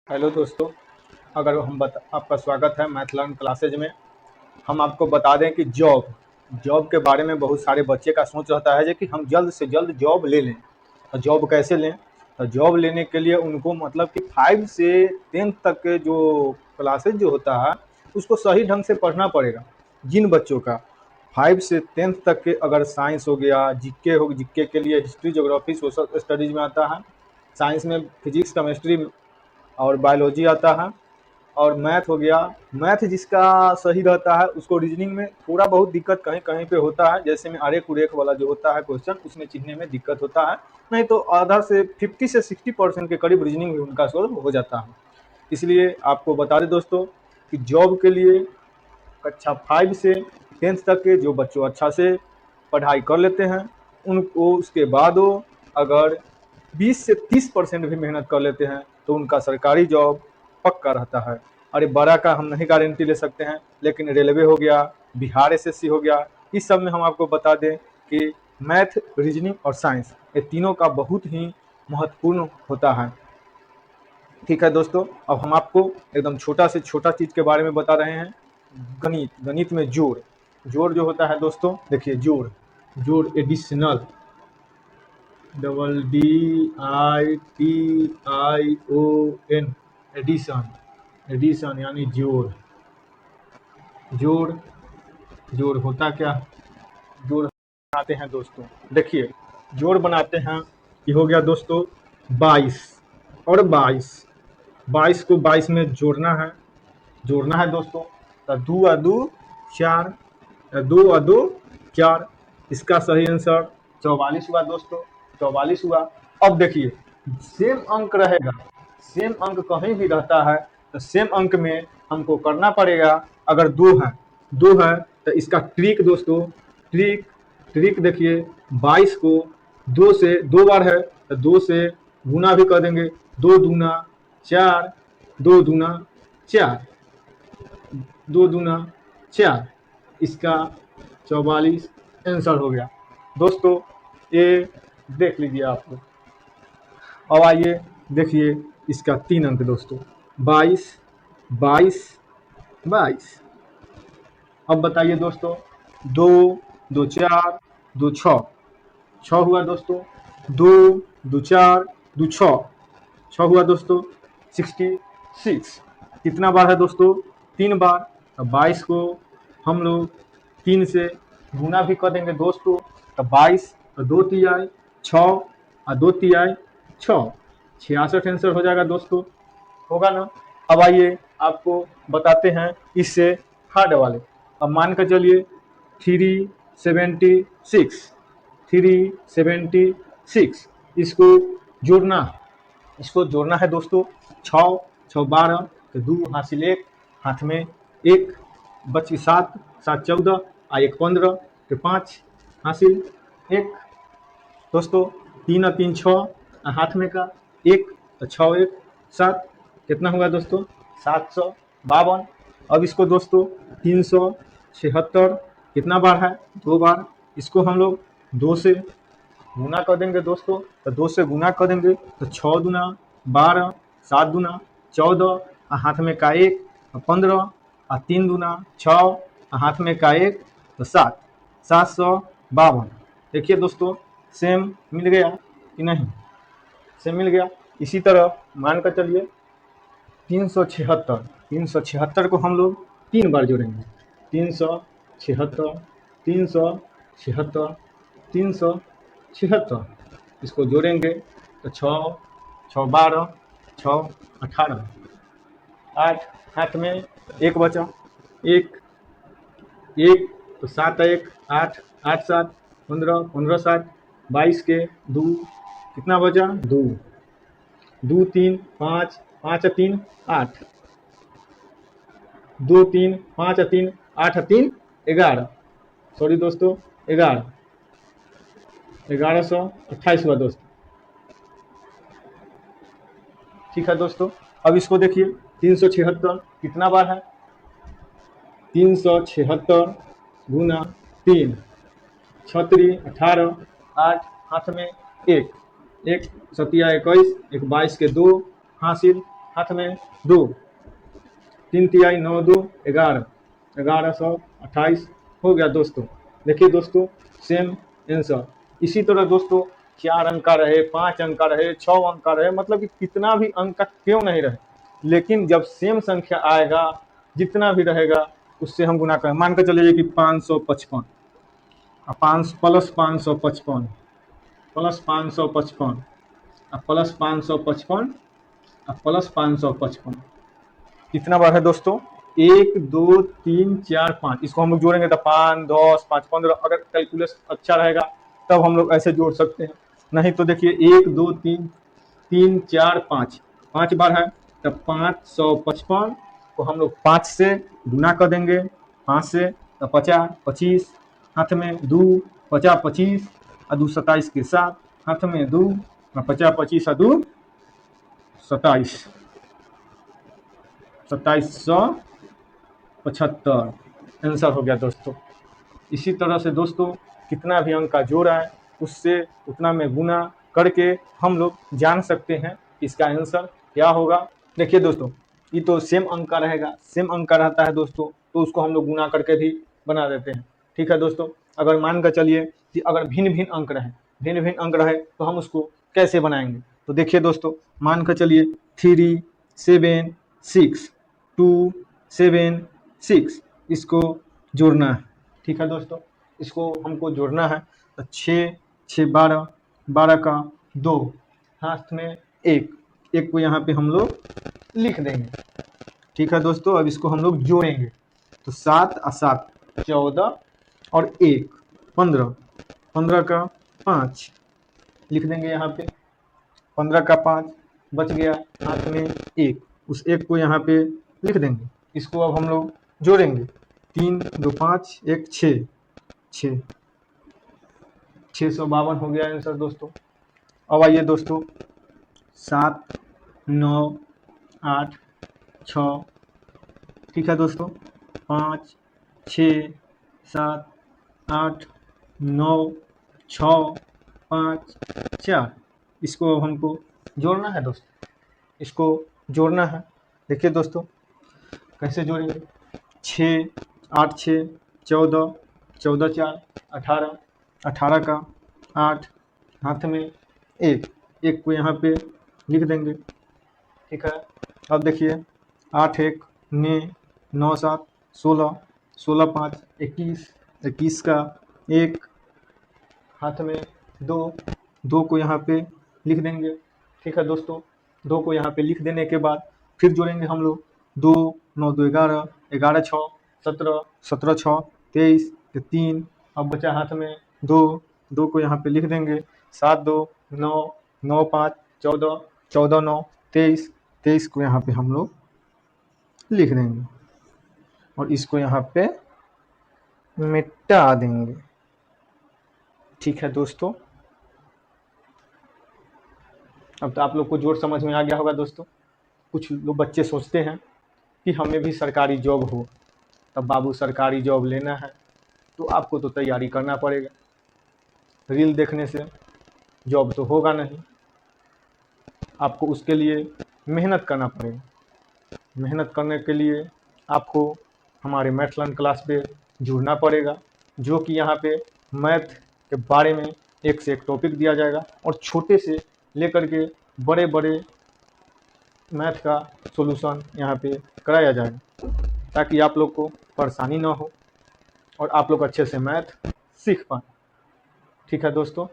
Hello दोस्तों, आपका स्वागत है मैथ लर्न क्लासेज में। हम आपको बता दें कि जॉब के बारे में बहुत सारे बच्चे का सोच रहता है कि हम जल्द से जल्द जॉब ले लें। तो जॉब कैसे लें? तो जॉब लेने के लिए उनको मतलब कि 5 से 10 तक के जो क्लासेज जो होता है उसको सही ढंग से पढ़ना पड़ेगा। जिन बच्चों का 5 से 10 तक के अगर साइंस हो गया, जीके के लिए हिस्ट्री, ज्योग्राफी, सोशल स्टडीज में आता है। साइंस में फिजिक्स, केमिस्ट्री और बायोलॉजी आता है। और मैथ हो गया। मैथ जिसका सही रहता है उसको रीजनिंग में थोड़ा बहुत दिक्कत कहीं कहीं पे होता है, जैसे में अरेख उरेख वाला जो होता है क्वेश्चन, उसमें चिन्हने में दिक्कत होता है। नहीं तो आधा से 50 से 60% के करीब रीजनिंग भी उनका सोल्व हो जाता है। इसलिए आपको बता दें दोस्तों कि जॉब के लिए कक्षा 5 से 10th तक के जो बच्चों अच्छा से पढ़ाई कर लेते हैं उनको उसके बाद वो अगर 20 से 30% भी मेहनत कर लेते हैं तो उनका सरकारी जॉब पक्का रहता है। अरे बड़ा का हम नहीं गारंटी ले सकते हैं, लेकिन रेलवे हो गया, बिहार एसएससी हो गया, इस सब में हम आपको बता दें कि मैथ, रीजनिंग और साइंस ये तीनों का बहुत ही महत्वपूर्ण होता है। ठीक है दोस्तों, अब हम आपको एकदम छोटा से छोटा चीज़ के बारे में बता रहे हैं। गणित में जोड़ जो होता है दोस्तों, देखिए जोड़ एडिशनल, DITION, एडिशन यानी जोड़ जोड़ होता क्या? जोड़ बनाते हैं दोस्तों, देखिए जोड़ बनाते हैं। ये हो गया दोस्तों 22 और 22 को 22 में जोड़ना है दोस्तों। तो 2 और 2 4, 2 और 2 4, इसका सही आंसर 44 हुआ दोस्तों, 44 हुआ। अब देखिए सेम अंक रहेगा, सेम अंक कहीं भी रहता है तो सेम अंक में हमको करना पड़ेगा। अगर दो है तो इसका ट्रिक दोस्तों, ट्रिक देखिए 22 को 2 से 2 बार है तो 2 से गुना भी कर देंगे, 2 दूना 4, 2 दूना 4, 2 दूना 4, इसका 44 आंसर हो गया दोस्तों। ये देख लीजिए आप लोग। अब आइए देखिए इसका 3 अंक दोस्तों, 22 22 22। अब बताइए दोस्तों, 2 2 4 2 6, 6 हुआ दोस्तों, 2 2 4 2 6, 6 हुआ दोस्तों, 66। कितना बार है दोस्तों? 3 बार। तो 22 को हम लोग 3 से गुना भी कर देंगे दोस्तों, तो 22 और 2 तिहाई 6 और 2 तिहाई 6, 66 आंसर हो जाएगा दोस्तों, होगा ना? अब आइए आपको बताते हैं इससे हार्ड वाले। अब मान कर चलिए 376, 376 जोड़ना इसको जोड़ना है दोस्तों। 6 6 12, तो 2 हासिल 1, हाथ में 1, बची 7 7 14 और 1 15, तो 5 हासिल 1 दोस्तों। 3 और 3 6, हाथ में का 1, तो 6 1 7, कितना हुआ दोस्तों? 752। अब इसको दोस्तों 376 कितना बार है? 2 बार। इसको हम लोग 2 से गुना कर देंगे दोस्तों, तो 2 से गुना कर देंगे तो 6 दूना 12, 7 दूना 14, हाथ में का 1 15, और 3 दूना 6, हाथ में का 1 तो 7, 752। देखिए दोस्तों सेम मिल गया कि नहीं? सेम मिल गया। इसी तरह मान कर चलिए 376 को हम लोग 3 बार जोड़ेंगे, 376 376 376, इसको जोड़ेंगे तो 6 6 12 6 18, 8 हाथ में 1 बचा, 1 1, तो 7 1 8 8 7 15 15 7, 22 के 2, कितना बचा? 2 2 3 5 5 3 8, 2 3 5 3 8 3 11, सॉरी दोस्तों 11, 1128 हुआ दोस्तों। ठीक है दोस्तों, अब इसको देखिए 376 कितना बार है? 376 गुना 3, 36 18, 8 हाथ में 1 1 सतिया 21, 1 22 के 2 हासिल हाथ में 2, 3 तिहाई 9 2 11, 1128 हो गया दोस्तों। देखिए दोस्तों, सेम आंसर। इसी तरह दोस्तों 4 अंक का रहे, 5 अंक का रहे, 6 अंक का रहे, मतलब कि कितना भी अंक का क्यों नहीं रहे, लेकिन जब सेम संख्या आएगा, जितना भी रहेगा उससे हम गुना करें। मान के चलिए कि 555 पाँच प्लस 555 प्लस 555 प्लस 555 प्लस 555 कितना बार है दोस्तों? 1 2 3 4 5। इसको हम लोग जोड़ेंगे तो 5 10 5 15। अगर कैलकुलेशन अच्छा रहेगा तब हम लोग ऐसे जोड़ सकते हैं, नहीं तो देखिए 1 2 3 3 4 5, 5 बार है तब 555 को हम लोग 5 से गुना कर देंगे, 5 से तो 50 25, हाथ में 2 50 25 और 2 27 के साथ, हाथ में 2 50 25 और 2 27, 2775 आंसर हो गया दोस्तों। इसी तरह से दोस्तों कितना भी अंक का जोड़ है उससे उतना में गुना करके हम लोग जान सकते हैं इसका आंसर क्या होगा। देखिए दोस्तों, ये तो सेम अंक का रहेगा, सेम अंक का रहता है दोस्तों, तो उसको हम लोग गुना करके भी बना देते हैं। ठीक है दोस्तों, अगर मान कर चलिए कि अगर भिन्न भिन्न अंक रहे तो हम उसको कैसे बनाएंगे? तो देखिए दोस्तों, मान कर चलिए 3 7 6 2 7 6, इसको जोड़ना है। ठीक है दोस्तों, इसको हमको जोड़ना है तो 6 6 12, 12 का 2, हाथ में 1, 1 को यहाँ पे हम लोग लिख देंगे। ठीक है दोस्तों, अब इसको हम लोग जोड़ेंगे तो 7 और 7 14 और 1 15, 15 का 5 लिख देंगे यहाँ पे, 15 का 5 बच गया, हाथ में 1, उस 1 को यहाँ पे लिख देंगे। इसको अब हम लोग जोड़ेंगे, 3 2 5 1 6, 652 हो गया आंसर दोस्तों। अब आइए दोस्तों 7 9 8 6, ठीक है दोस्तों, 5 6 7 8 9 6 5 4, इसको अब हमको जोड़ना है दोस्तों, इसको जोड़ना है। देखिए दोस्तों कैसे जोड़ेंगे, 6 8 6 14, 14 4 18, 18 का 8, हाथ में 1, 1 को यहाँ पे लिख देंगे। ठीक है, अब देखिए 8 1 9 9 7 16, 16 5 21, 21 का 1, हाथ में 2, 2 को यहाँ पे लिख देंगे। ठीक है दोस्तों, 2 को यहाँ पे लिख देने के बाद फिर जोड़ेंगे हम लोग, 2 9 2 11, 11 6 17, 17 6 23, 3, अब बचा हाथ में 2, 2 को यहाँ पे लिख देंगे, 7 2 9 9 5 14, 14 9 23, 23 को यहाँ पे हम लोग लिख देंगे और इसको यहाँ पे मिटा देंगे। ठीक है दोस्तों, अब तो आप लोग को जोड़ समझ में आ गया होगा दोस्तों। कुछ लोग बच्चे सोचते हैं कि हमें भी सरकारी जॉब हो, तब बाबू सरकारी जॉब लेना है तो आपको तो तैयारी करना पड़ेगा, रील देखने से जॉब तो होगा नहीं, आपको उसके लिए मेहनत करना पड़ेगा। मेहनत करने के लिए आपको हमारे मैथ लर्न क्लास पे जुड़ना पड़ेगा, जो कि यहाँ पे मैथ के बारे में एक से एक टॉपिक दिया जाएगा और छोटे से लेकर के बड़े बड़े मैथ का सॉल्यूशन यहाँ पे कराया जाएगा, ताकि आप लोग को परेशानी ना हो और आप लोग अच्छे से मैथ सीख पाएँ। ठीक है दोस्तों,